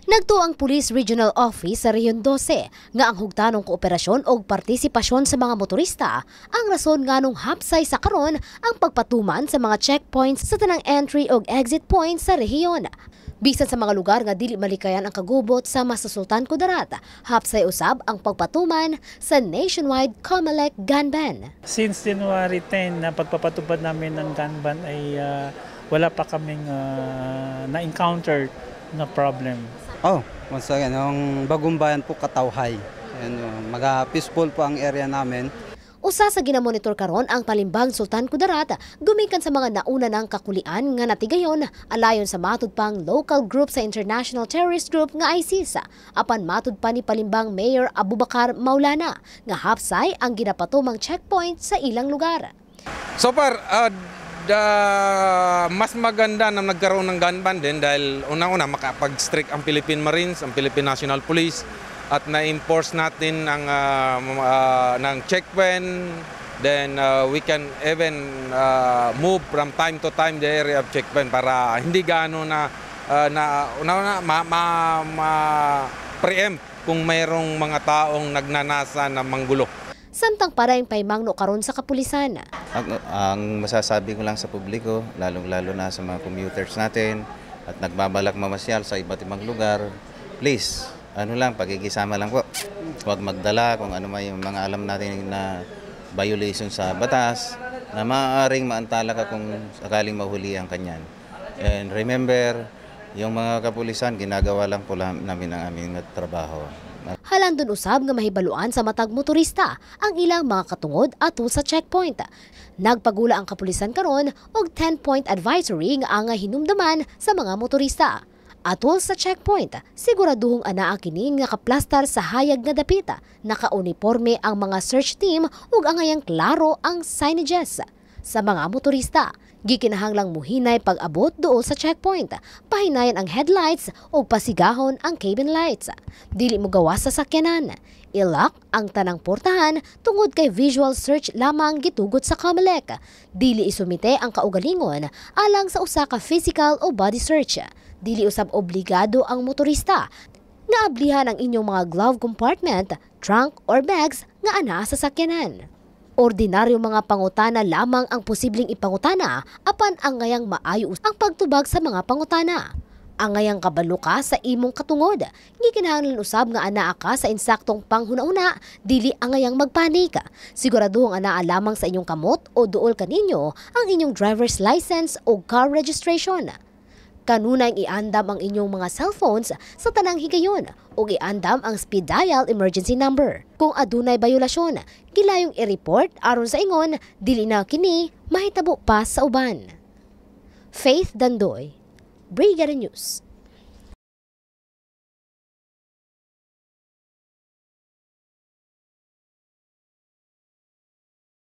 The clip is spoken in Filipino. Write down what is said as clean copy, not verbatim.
Nagtuo ang Police Regional Office sa Rehiyon 12 nga ang hugtanong kooperasyon o partisipasyon sa mga motorista ang rason nganong hapsay sa karon ang pagpatuman sa mga checkpoints sa tanang entry o exit points sa rehiyon. Bisan sa mga lugar nga dili malikayan ang kagubot sa Masasultan Kudarat, hapsay usab ang pagpatuman sa nationwide COMELEC gun ban. Since January 10 na pagpapatupad namin ng gun ban ay wala pa kaming na-encounter na problem. Once again, yung Bagong Bayan po Katawhay. Maga-peaceful po ang area namin. Usa sa ginamonitor karon ang Palimbang Sultan Kudarat, gumikan sa mga nauna ng kakulian nga natigayon alayon sa matud pang local group sa International Terrorist Group nga ISIS. Apan matud pa ni Palimbang Mayor Abubakar Maulana nga hapsay ang ginapatumang checkpoint sa ilang lugar. So far, mas maganda na nagkaroon ng gun ban din dahil unang-una makapag-strict ang Philippine Marines, ang Philippine National Police at na-enforce natin ang ng checkpoint. Then we can even move from time to time the area of checkpoint para hindi gaano na preempt kung mayroong mga taong nagnanasa na manggulo. Samtang parang paymangno karon sa kapulisan. Ang masasabi ko lang sa publiko, lalong-lalo na sa mga commuters natin at nagbabalak mamasyal sa iba't ibang lugar, please, pagkikisama lang po. Huwag magdala kung ano may yung mga alam natin na violation sa batas na maaaring maantala ka kung sakaling mahuli ang kanyan. And remember, yung mga kapulisan, ginagawa lang po namin ang aming trabaho. Halandon usab nga mahibaluan sa matag motorista ang ilang mga katungod ato sa checkpoint. Nagpagula ang kapulisan karon og 10-point advisory nga ang hinumdaman sa mga motorista. Atol sa checkpoint, siguraduhong anaa kini nga kaplastar sa hayag nga dapit, naka-uniforme ang mga search team ug angayang klaro ang signages. Sa mga motorista, gikinahanglang muhinay pag-abot dool sa checkpoint, pahinayan ang headlights o pasigahon ang cabin lights. Dili mo gawas sa sakyanan. Ilak ang tanang portahan tungod kay visual search lamang gitugot sa COMELEC. Dili isumite ang kaugalingon alang sa usa ka physical o body search. Dili usab obligado ang motorista nga ablihan ang inyong mga glove compartment, trunk or bags nga anaa sa sakyanan. Ordinaryo mga pangutana lamang ang posibleng ipangutana apan ang ngayang maayo ang pagtubag sa mga pangutana. Ang ngayang kabalo ka sa imong katungod, gikinahanglan usab nga anaa ka sa insaktong panghuna-una, dili ang ngayang magpanik. Siguraduhong anaa lamang sa inyong kamot o duol kaninyo ang inyong driver's license o car registration. Kanunay iandam ang inyong mga cellphones sa tanang higayon o iandam ang speed dial emergency number. Kung adunay bayulasyon, gilayong i-report aron sa ingon dili na kini mahitabo pa sa uban. Faith Dandoy, Brigada News.